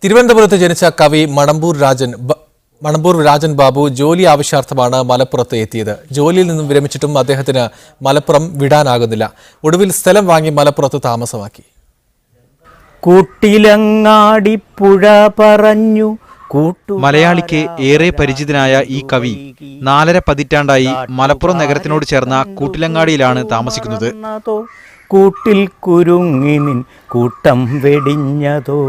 തിരുവനന്തപുരത്ത് ജനിച്ച കവി മണമ്പൂർ രാജൻ ബാബു ജോലി ആവശ്യാർത്ഥമാണ് മലപ്പുറത്ത് എത്തിയത്. ജോലിയിൽ നിന്നും വിരമിച്ചിട്ടും അദ്ദേഹത്തിന് മലപ്പുറം വിടാനാകുന്നില്ല. ഒടുവിൽ സ്ഥലം വാങ്ങി മലപ്പുറത്ത് താമസമാക്കി. കൂട്ടിലങ്ങാടി പുഴ പറഞ്ഞു മലയാളിക്ക് ഏറെ പരിചിതനായ ഈ കവി 4.5 പതിറ്റാണ്ടായി മലപ്പുറം നഗരത്തിനോട് ചേർന്ന കൂട്ടിലങ്ങാടിയിലാണ് താമസിക്കുന്നത്. കൂട്ടിൽ കുരുങ്ങി നിൻ കൂട്ടം വെടിഞ്ഞതോ,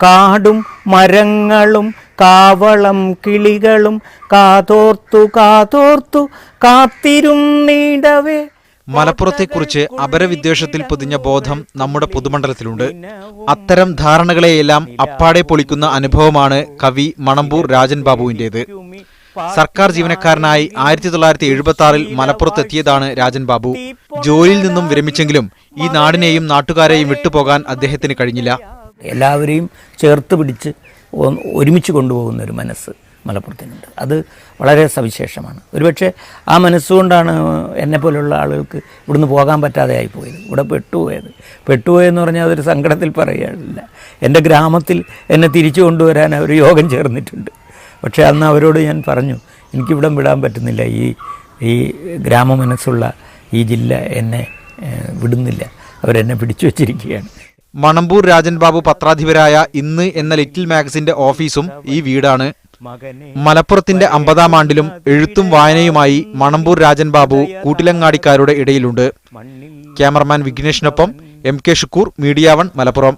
കാടും മരങ്ങളും കാവളം കിളികളും കാതോർത്തു കാതോർത്തു കാത്തിരുന്നിടവേ. മലപ്പുറത്തെക്കുറിച്ച് അപരവിദ്വേഷത്തിൽ പൊതിഞ്ഞ ബോധം നമ്മുടെ പൊതുമണ്ഡലത്തിലുണ്ട്. അത്തരം ധാരണകളെയെല്ലാം അപ്പാടെ പൊളിക്കുന്ന അനുഭവമാണ് കവി മണമ്പൂർ രാജൻ ബാബുവിൻ്റേത്. സർക്കാർ ജീവനക്കാരനായി 1976 മലപ്പുറത്തെത്തിയതാണ് രാജൻ ബാബു. ജോലിയിൽ നിന്നും വിരമിച്ചെങ്കിലും ഈ നാടിനെയും നാട്ടുകാരെയും വിട്ടുപോകാൻ അദ്ദേഹത്തിന് കഴിഞ്ഞില്ല. എല്ലാവരെയും ചേർത്ത് പിടിച്ച് ഒരുമിച്ച് കൊണ്ടുപോകുന്ന ഒരു മനസ്സ് മലപ്പുറത്തിനുണ്ട്. അത് വളരെ സവിശേഷമാണ്. ഒരുപക്ഷെ ആ മനസ്സുകൊണ്ടാണ് എന്നെപ്പോലുള്ള ആളുകൾക്ക് ഇവിടുന്ന് പോകാൻ പറ്റാതെ ആയിപ്പോയത്, ഇവിടെ പെട്ടുപോയെന്ന് പറഞ്ഞാൽ അതൊരു സങ്കടത്തിൽ പറയുകയില്ല. എൻ്റെ ഗ്രാമത്തിൽ എന്നെ തിരിച്ചു കൊണ്ടുവരാൻ അവർ യോഗം ചേർന്നിട്ടുണ്ട്. പക്ഷേ അന്ന് അവരോട് ഞാൻ പറഞ്ഞു, എനിക്കിവിടം വിടാൻ പറ്റുന്നില്ല, ഈ ഗ്രാമ മനസ്സുള്ള ഈ ജില്ല എന്നെ വിടുന്നില്ല, അവരെന്നെ പിടിച്ചു വച്ചിരിക്കുകയാണ്. മണമ്പൂർ രാജൻ ബാബു പത്രാധിപരായ ഇന്ന് എന്ന ലിറ്റിൽ മാഗസിന്റെ ഓഫീസും ഈ വീടാണ്. മലപ്പുറത്തിന്റെ 50-ാം ആണ്ടിലും എഴുത്തും വായനയുമായി മണമ്പൂർ രാജൻ ബാബു കൂട്ടിലങ്ങാടിക്കാരുടെ ഇടയിലുണ്ട്. ക്യാമറമാൻ വിഘ്നേഷിനൊപ്പം MK ഷുക്കൂർ, മീഡിയ 1 മലപ്പുറം.